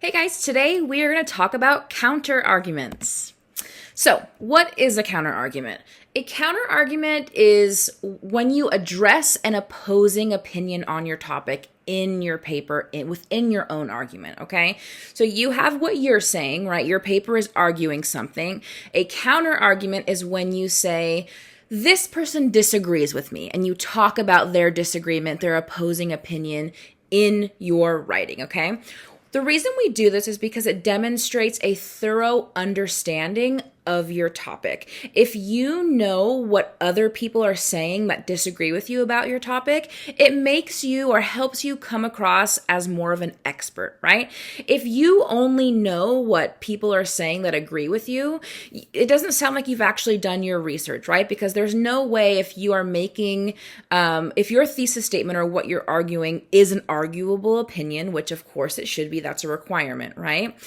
Hey guys, today we are going to talk about counter arguments. So, what is a counter argument? A counter argument is when you address an opposing opinion on your topic in your paper, within your own argument, okay? So you have what you're saying, right? Your paper is arguing something. A counter argument is when you say, this person disagrees with me, and you talk about their disagreement, their opposing opinion in your writing, okay? The reason we do this is because it demonstrates a thorough understanding of your topic. If you know what other people are saying that disagree with you about your topic, it makes you or helps you come across as more of an expert, right? If you only know what people are saying that agree with you, it doesn't sound like you've actually done your research, right? Because there's no way if you are making, if your thesis statement or what you're arguing is an arguable opinion, which of course it should be, that's a requirement, right?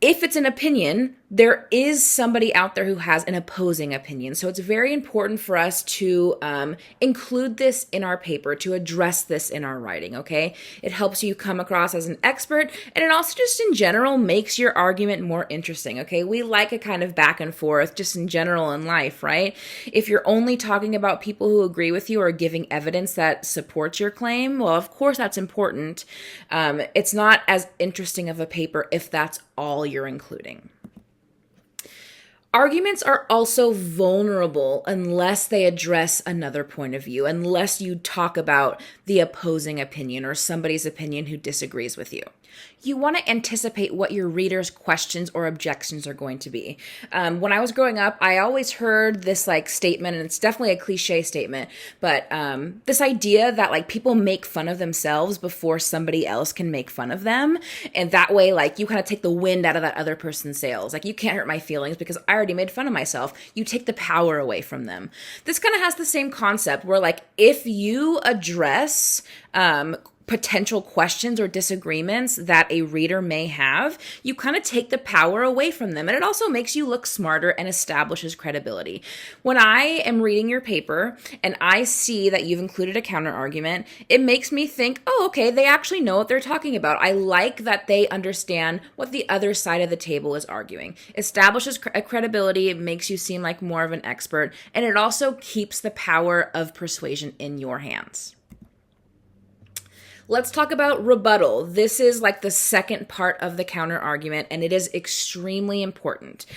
If it's an opinion, there is somebody out there who has an opposing opinion. So it's very important for us to include this in our paper, to address this in our writing, okay? It helps you come across as an expert, and it also just in general makes your argument more interesting, okay? We like a kind of back and forth just in general in life, right? If you're only talking about people who agree with you or giving evidence that supports your claim, well, of course that's important. It's not as interesting of a paper if that's all you're including. Arguments are also vulnerable unless they address another point of view, unless you talk about the opposing opinion or somebody's opinion who disagrees with you. You want to anticipate what your readers' questions or objections are going to be. When I was growing up, I always heard this statement, and it's definitely a cliche statement, but this idea that people make fun of themselves before somebody else can make fun of them. And that way, you kind of take the wind out of that other person's sails. You can't hurt my feelings because I already made fun of myself. You take the power away from them. This kind of has the same concept where if you address potential questions or disagreements that a reader may have, you kind of take the power away from them. And it also makes you look smarter and establishes credibility. When I am reading your paper and I see that you've included a counter argument, it makes me think, oh, okay, they actually know what they're talking about. I like that they understand what the other side of the table is arguing. Establishes a credibility, it makes you seem like more of an expert, and it also keeps the power of persuasion in your hands. Let's talk about rebuttal. This is the second part of the counter argument, and it is extremely important.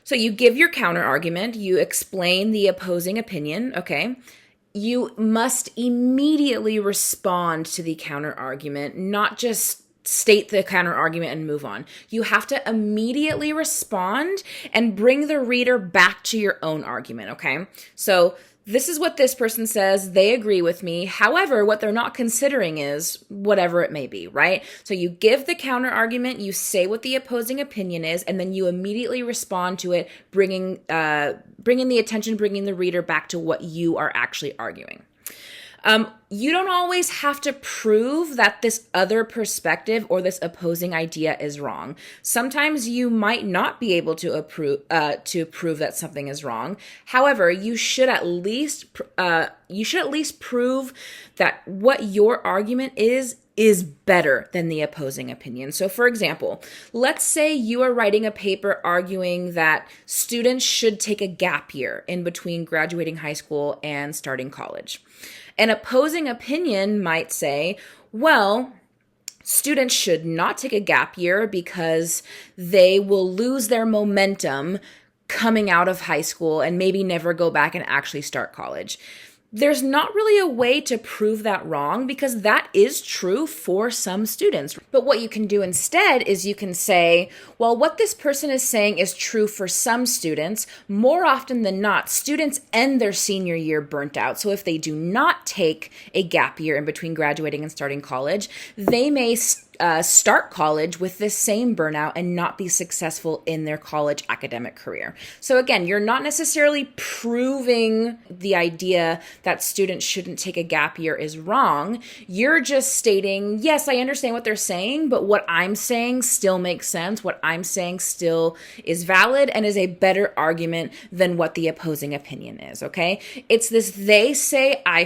So you give your counter argument, you explain the opposing opinion, okay? You must immediately respond to the counter argument, not just state the counter argument and move on. You have to immediately respond and bring the reader back to your own argument, okay? So this is what this person says. They agree with me. However, what they're not considering is whatever it may be, right? So you give the counter argument, you say what the opposing opinion is, and then you immediately respond to it, bringing the reader back to what you are actually arguing. You don't always have to prove that this other perspective or this opposing idea is wrong. Sometimes you might not be able to prove that something is wrong. However, you should at least prove that what your argument is better than the opposing opinion. So for example, let's say you are writing a paper arguing that students should take a gap year in between graduating high school and starting college. An opposing opinion might say, well, students should not take a gap year because they will lose their momentum coming out of high school and maybe never go back and actually start college. There's not really a way to prove that wrong because that is true for some students. But what you can do instead is you can say, well, what this person is saying is true for some students. More often than not, students end their senior year burnt out. So if they do not take a gap year in between graduating and starting college, they may start college with this same burnout and not be successful in their college academic career. So again, you're not necessarily proving the idea that students shouldn't take a gap year is wrong. You're just stating, yes, I understand what they're saying, but what I'm saying still makes sense. What I'm saying still is valid and is a better argument than what the opposing opinion is, okay? It's this they say I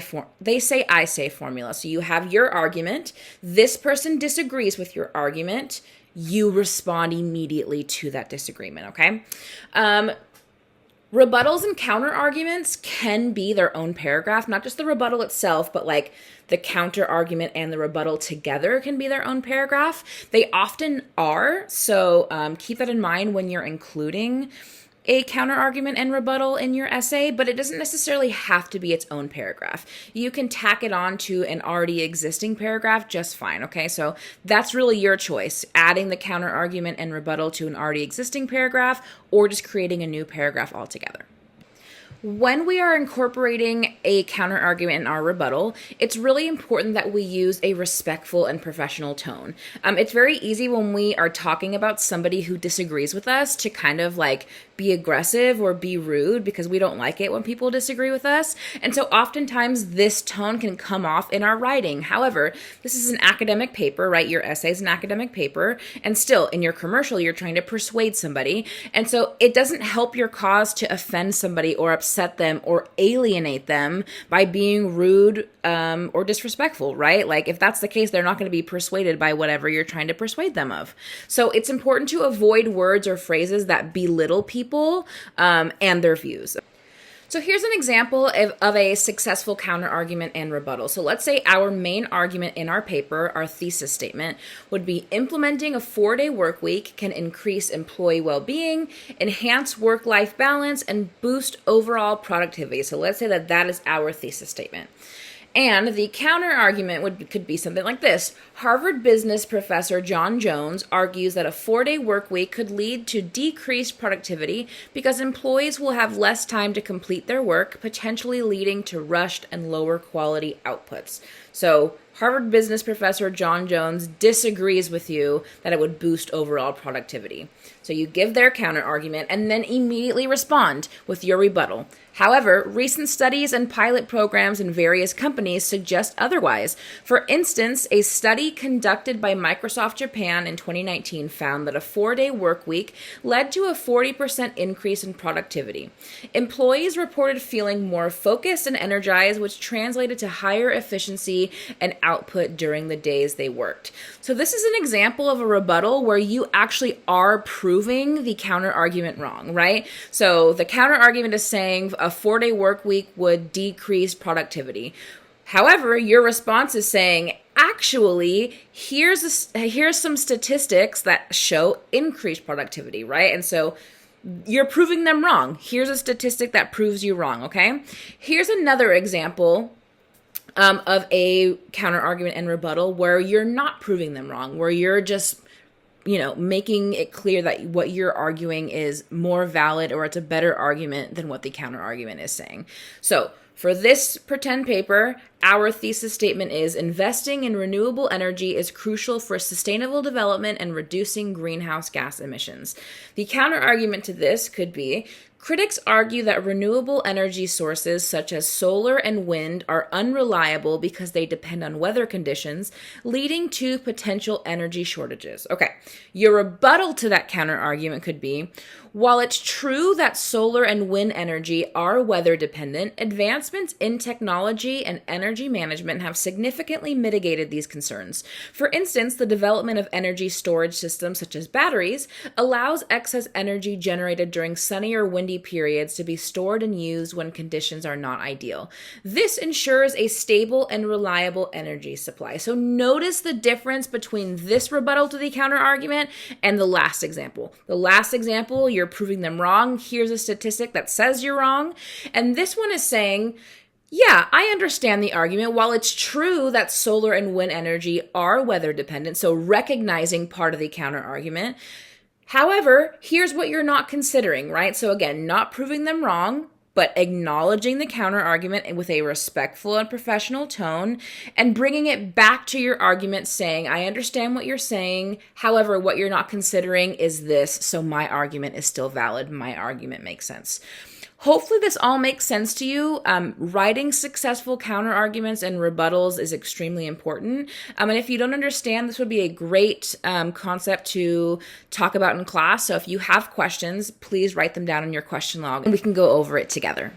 say formula. So you have your argument. This person disagrees disagrees with your argument, you respond immediately to that disagreement, okay? Rebuttals and counter arguments can be their own paragraph, not just the rebuttal itself, but like the counter argument and the rebuttal together can be their own paragraph. They often are, so keep that in mind when you're including a counter argument and rebuttal in your essay, but it doesn't necessarily have to be its own paragraph. You can tack it on to an already existing paragraph just fine, okay? So that's really your choice, adding the counter argument and rebuttal to an already existing paragraph or just creating a new paragraph altogether. When we are incorporating a counter argument in our rebuttal, it's really important that we use a respectful and professional tone. It's very easy when we are talking about somebody who disagrees with us to kind of like be aggressive or be rude because we don't like it when people disagree with us. And so oftentimes this tone can come off in our writing. However, this is an academic paper, right? Your essay is an academic paper, and still in your commercial, you're trying to persuade somebody. And so it doesn't help your cause to offend somebody or upset them or alienate them by being rude or disrespectful, right? Like if that's the case, they're not going to be persuaded by whatever you're trying to persuade them of. So it's important to avoid words or phrases that belittle people and their views. So here's an example of a successful counter argument and rebuttal. So let's say our main argument in our paper, our thesis statement, would be implementing a 4-day work week can increase employee well-being, enhance work-life balance, and boost overall productivity. So let's say that is our thesis statement. And the counter argument could be something like this. Harvard business professor John Jones argues that a 4-day work week could lead to decreased productivity because employees will have less time to complete their work, potentially leading to rushed and lower quality outputs. So Harvard business professor John Jones disagrees with you that it would boost overall productivity. So you give their counter argument and then immediately respond with your rebuttal. However, recent studies and pilot programs in various companies suggest otherwise. For instance, a study conducted by Microsoft Japan in 2019 found that a 4-day work week led to a 40% increase in productivity. Employees reported feeling more focused and energized, which translated to higher efficiency and output during the days they worked. So this is an example of a rebuttal where you actually are proving the counter argument wrong, right? So the counter argument is saying a 4-day work week would decrease productivity. However, your response is saying, actually, here's some statistics that show increased productivity, right? And so you're proving them wrong. Here's a statistic that proves you wrong, okay? Here's another example of a counter argument and rebuttal where you're not proving them wrong, where you're just making it clear that what you're arguing is more valid or it's a better argument than what the counter argument is saying. So for this pretend paper, our thesis statement is investing in renewable energy is crucial for sustainable development and reducing greenhouse gas emissions. The counter argument to this could be, critics argue that renewable energy sources such as solar and wind are unreliable because they depend on weather conditions, leading to potential energy shortages. Okay, your rebuttal to that counter argument could be, while it's true that solar and wind energy are weather dependent, advancements in technology and energy management have significantly mitigated these concerns. For instance, the development of energy storage systems such as batteries allows excess energy generated during sunny or windy periods to be stored and used when conditions are not ideal. This ensures a stable and reliable energy supply. So notice the difference between this rebuttal to the counter argument and the last example. The last example, you're proving them wrong. Here's a statistic that says you're wrong. And this one is saying, yeah, I understand the argument. While it's true that solar and wind energy are weather dependent, so recognizing part of the counter argument. However, here's what you're not considering, right? So again, not proving them wrong, but acknowledging the counter argument with a respectful and professional tone and bringing it back to your argument saying, I understand what you're saying. However, what you're not considering is this. So my argument is still valid. My argument makes sense. Hopefully this all makes sense to you. Writing successful counter arguments and rebuttals is extremely important. And if you don't understand, this would be a great concept to talk about in class. So if you have questions, please write them down in your question log and we can go over it together.